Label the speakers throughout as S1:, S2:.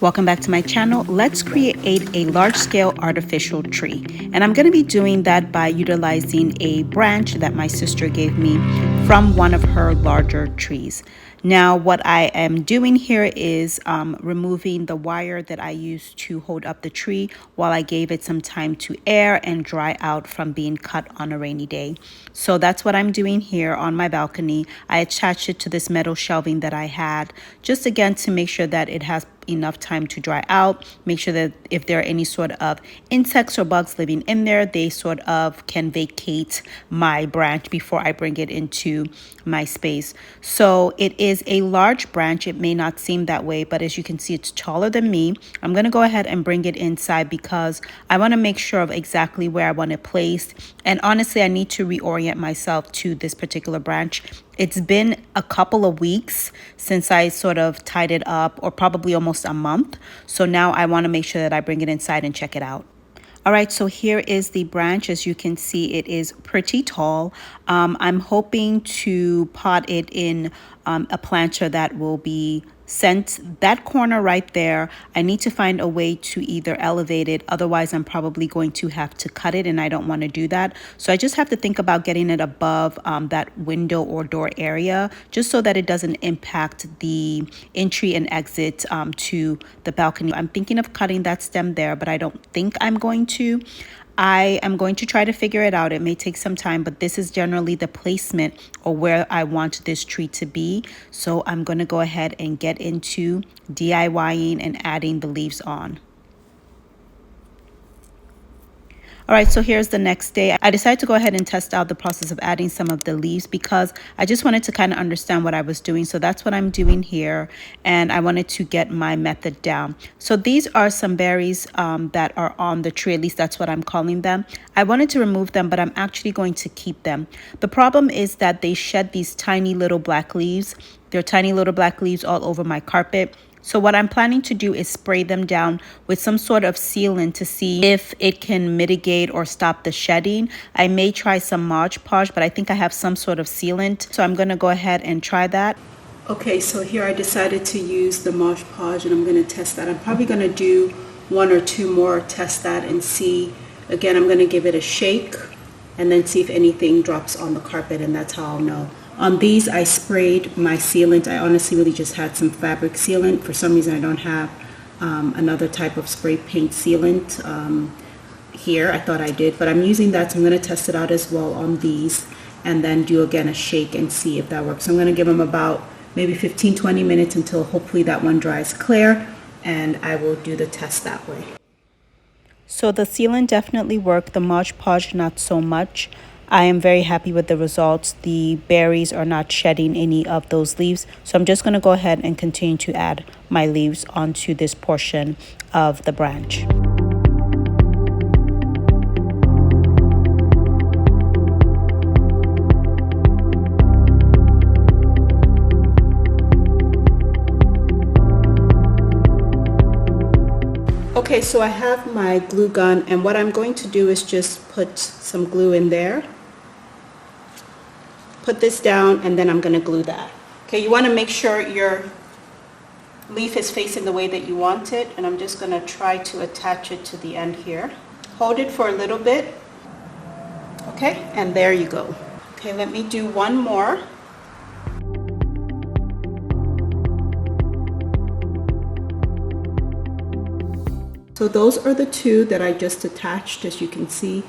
S1: Welcome back to my channel. Let's create a large-scale artificial tree. And I'm going to be doing that by utilizing a branch that my sister gave me from one of her larger trees. Now, what I am doing here is removing the wire that I used to hold up the tree while I gave it some time to air and dry out from being cut on a rainy day. So that's what I'm doing here on my balcony. I attached it to this metal shelving that I had, just again to make sure that it has enough time to dry out, make sure that if there are any sort of insects or bugs living in there, they sort of can vacate my branch before I bring it into my space. So it is a large branch. It may not seem that way, but as you can see, it's taller than me. I'm going to go ahead and bring it inside because I want to make sure of exactly where I want it placed. And honestly, I need to reorient myself to this particular branch. It's been a couple of weeks since I sort of tied it up, or probably almost a month. So now I want to make sure that I bring it inside and check it out. All right, so here is the branch. As you can see, it is pretty tall. I'm hoping to pot it in a planter that will be sent that corner right there. I need to find a way to either elevate it. Otherwise, I'm probably going to have to cut it, and I don't want to do that. So I just have to think about getting it above that window or door area, just so that it doesn't impact the entry and exit to the balcony. I'm thinking of cutting that stem there, but I don't think I'm going to. I am going to try to figure it out. It may take some time, but this is generally the placement or where I want this tree to be. So I'm going to go ahead and get into DIYing and adding the leaves on. All right, so here's the next day. I decided to go ahead and test out the process of adding some of the leaves because I just wanted to kind of understand what I was doing. So that's what I'm doing here, and I wanted to get my method down. So these are some berries that are on the tree, at least that's what I'm calling them. I wanted to remove them, but I'm actually going to keep them. The problem is that they shed these tiny little black leaves. There are tiny little black leaves all over my carpet. So what I'm planning to do is spray them down with some sort of sealant to see if it can mitigate or stop the shedding. I may try some Mod Podge, but I think I have some sort of sealant. So I'm going to go ahead and try that. Okay, so here I decided to use the Mod Podge, and I'm going to test that. I'm probably going to do one or two more, test that and see. Again, I'm going to give it a shake and then see if anything drops on the carpet, and that's how I'll know. On these, I sprayed my sealant. I honestly really just had some fabric sealant. For some reason, I don't have another type of spray paint sealant here. I thought I did, but I'm using that, so I'm going to test it out as well on these and then do again a shake and see if that works. So I'm going to give them about maybe 15-20 minutes until hopefully that one dries clear, and I will do the test that way. So the sealant definitely worked. The Mod Podge not so much. I am very happy with the results. The berries are not shedding any of those leaves. So I'm just going to go ahead and continue to add my leaves onto this portion of the branch. Okay, so I have my glue gun, and what I'm going to do is just put some glue in there. Put this down, and then I'm going to glue that. Okay, you want to make sure your leaf is facing the way that you want it, and I'm just going to try to attach it to the end here. Hold it for a little bit. Okay, and there you go. Okay, let me do one more. So those are the two that I just attached, as you can see.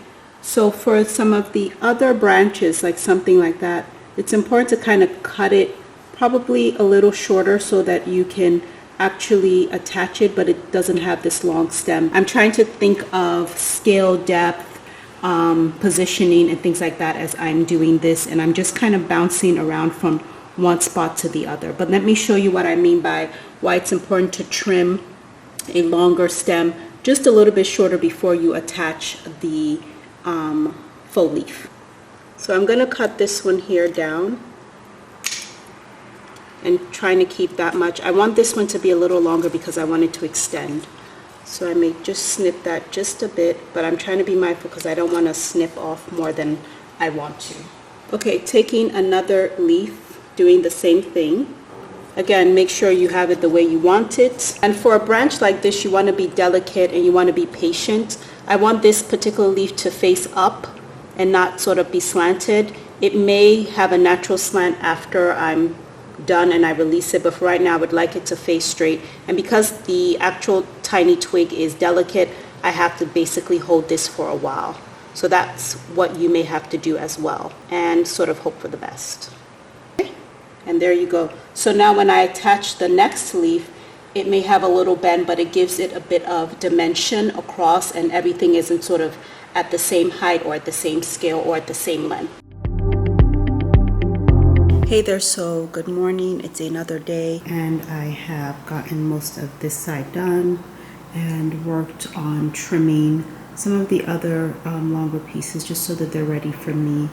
S1: So for some of the other branches, like something like that, it's important to kind of cut it probably a little shorter so that you can actually attach it, but it doesn't have this long stem. I'm trying to think of scale depth, positioning, and things like that as I'm doing this, and I'm just kind of bouncing around from one spot to the other. But let me show you what I mean by why it's important to trim a longer stem just a little bit shorter before you attach the faux leaf. So I'm going to cut this one here down and trying to keep that much. I want this one to be a little longer because I want it to extend. So I may just snip that just a bit, but I'm trying to be mindful because I don't want to snip off more than I want to. Okay, taking another leaf, doing the same thing. Again, make sure you have it the way you want it. And for a branch like this, you want to be delicate and you want to be patient. I want this particular leaf to face up and not sort of be slanted. It may have a natural slant after I'm done and I release it, but for right now I would like it to face straight. And because the actual tiny twig is delicate, I have to basically hold this for a while. So that's what you may have to do as well, and sort of hope for the best. And there you go. So now when I attach the next leaf, it may have a little bend, but it gives it a bit of dimension across, and everything isn't sort of at the same height or at the same scale or at the same length. Hey there, so good morning. It's another day and I have gotten most of this side done and worked on trimming some of the other longer pieces just so that they're ready for me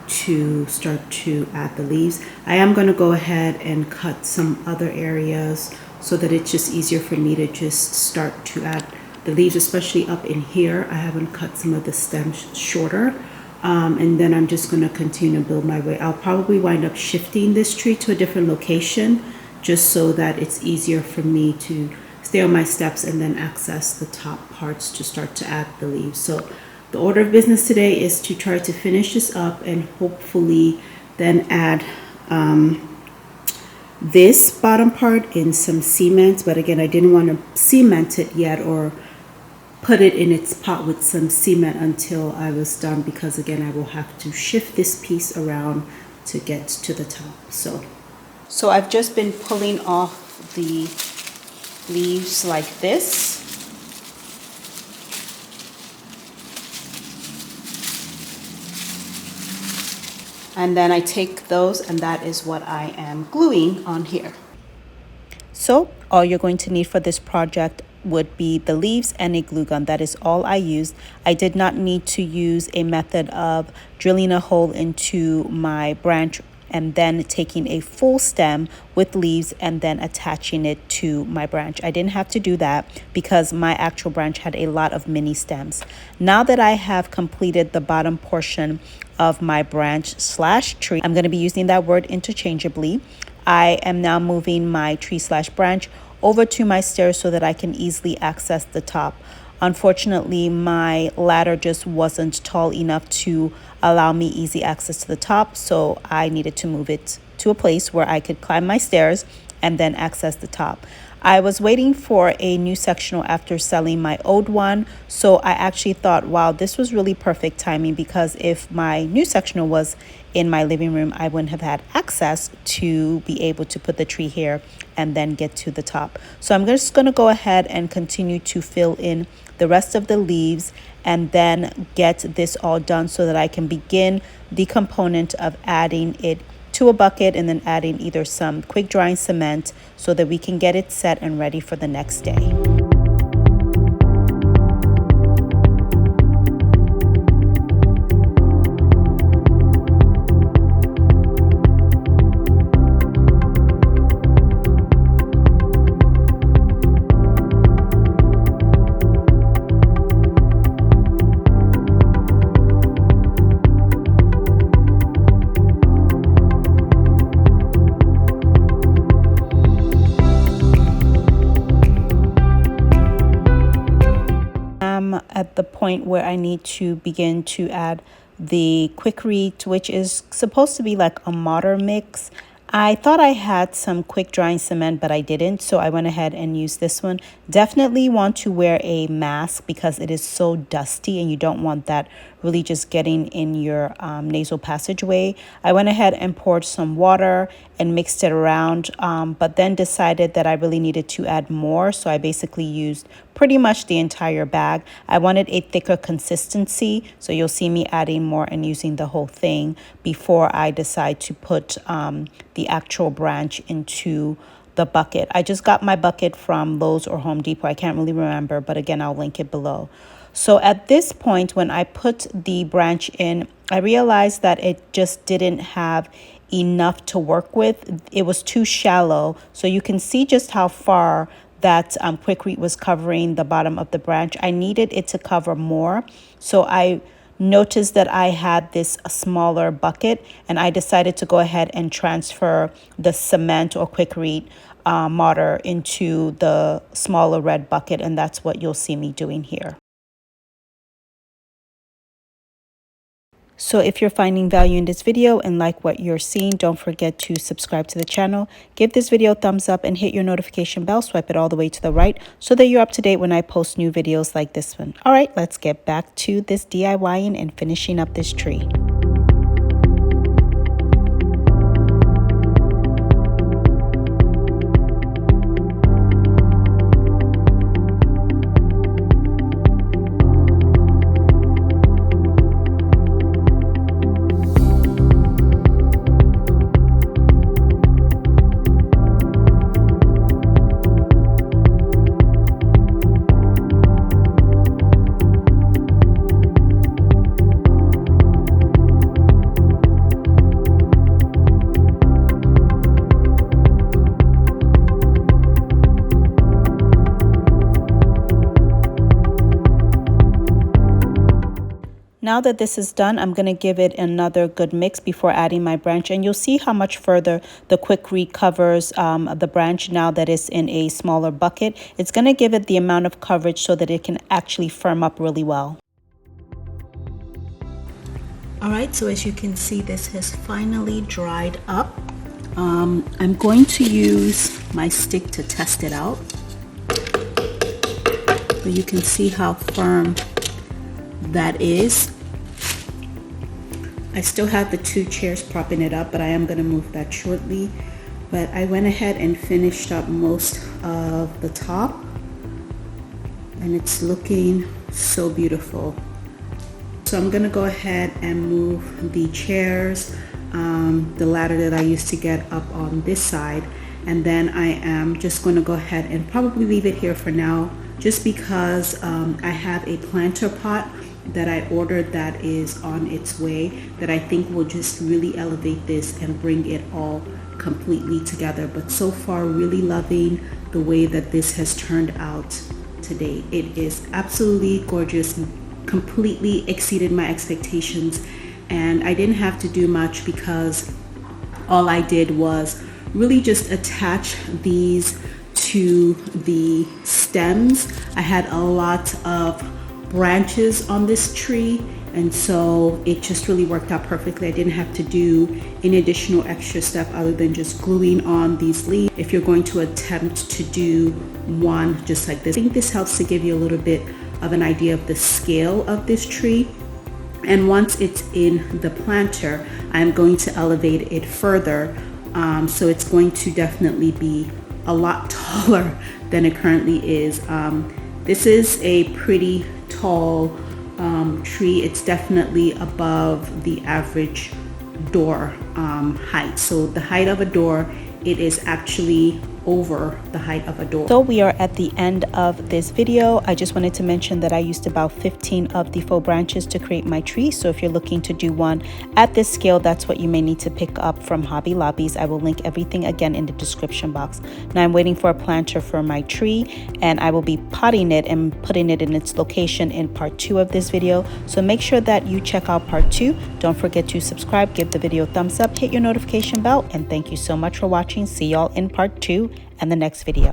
S1: to start to add the leaves. I am going to go ahead and cut some other areas so that it's just easier for me to just start to add the leaves, especially up in here. I haven't cut some of the stems shorter. And then I'm just going to continue to build my way. I'll probably wind up shifting this tree to a different location just so that it's easier for me to stay on my steps and then access the top parts to start to add the leaves. So the order of business today is to try to finish this up and hopefully then add this bottom part in some cement. But again, I didn't want to cement it yet or put it in its pot with some cement until I was done, because again, I will have to shift this piece around to get to the top. So I've just been pulling off the leaves like this. And then I take those, and that is what I am gluing on here. So all you're going to need for this project would be the leaves and a glue gun. That is all I used. I did not need to use a method of drilling a hole into my branch and then taking a full stem with leaves and then attaching it to my branch. I didn't have to do that because my actual branch had a lot of mini stems. Now that I have completed the bottom portion of my branch slash tree, I'm going to be using that word interchangeably. I am now moving my tree slash branch over to my stairs so that I can easily access the top. Unfortunately, my ladder just wasn't tall enough to allow me easy access to the top, so I needed to move it to a place where I could climb my stairs and then access the top. I was waiting for a new sectional after selling my old one, so I actually thought, wow, this was really perfect timing, because if my new sectional was in my living room, I wouldn't have had access to be able to put the tree here and then get to the top. So I'm just going to go ahead and continue to fill in the rest of the leaves and then get this all done so that I can begin the component of adding it to a bucket and then adding either some quick drying cement so that we can get it set and ready for the next day. At the point where I need to begin to add the Quikrete, which is supposed to be like a mortar mix. I thought I had some quick drying cement, but I didn't, so I went ahead and used this one. Definitely want to wear a mask because it is so dusty and you don't want that really just getting in your nasal passageway. I went ahead and poured some water and mixed it around, but then decided that I really needed to add more, so I basically used pretty much the entire bag. I wanted a thicker consistency, so you'll see me adding more and using the whole thing before I decide to put the actual branch into the bucket. I just got my bucket from Lowe's or Home Depot. I can't really remember, but again, I'll link it below. So at this point, when I put the branch in, I realized that it just didn't have enough to work with. It was too shallow. So you can see just how far that Quikrete was covering the bottom of the branch. I needed it to cover more. So I noticed that I had this smaller bucket, and I decided to go ahead and transfer the cement or quick-read mortar into the smaller red bucket, and that's what you'll see me doing here. So if you're finding value in this video and like what you're seeing, don't forget to subscribe to the channel. Give this video a thumbs up and hit your notification bell. Swipe it all the way to the right so that you're up to date when I post new videos like this one. All right, let's get back to this DIYing and finishing up this tree. Now that this is done, I'm going to give it another good mix before adding my branch. And you'll see how much further the quick read covers the branch now that it's in a smaller bucket. It's going to give it the amount of coverage so that it can actually firm up really well. All right, so as you can see, this has finally dried up. I'm going to use my stick to test it out. So you can see how firm that is. I still have the 2 chairs propping it up, but I am going to move that shortly. But I went ahead and finished up most of the top, and it's looking so beautiful. So I'm going to go ahead and move the chairs, the ladder that I used to get up on this side, and then I am just going to go ahead and probably leave it here for now, just because I have a planter pot that I ordered that is on its way that I think will just really elevate this and bring it all completely together. But so far, really loving the way that this has turned out today. It is absolutely gorgeous, completely exceeded my expectations, and I didn't have to do much because all I did was really just attach these to the stems. I had a lot of branches on this tree, and so it just really worked out perfectly. I didn't have to do any additional extra step other than just gluing on these leaves. If you're going to attempt to do one just like this, I think this helps to give you a little bit of an idea of the scale of this tree. And once it's in the planter, I'm going to elevate it further, so it's going to definitely be a lot taller than it currently is. This is a pretty tall tree. It's definitely above the average door height. So the height of a door, it is actually over the height of a door. So we are at the end of this video. I just wanted to mention that I used about 15 of the faux branches to create my tree. So if you're looking to do one at this scale, that's what you may need to pick up from Hobby Lobbies. I will link everything again in the description box. Now I'm waiting for a planter for my tree, and I will be potting it and putting it in its location in part 2 of this video. So make sure that you check out part 2. Don't forget to subscribe, give the video a thumbs up, hit your notification bell, and thank you so much for watching. See y'all in part 2 and the next video.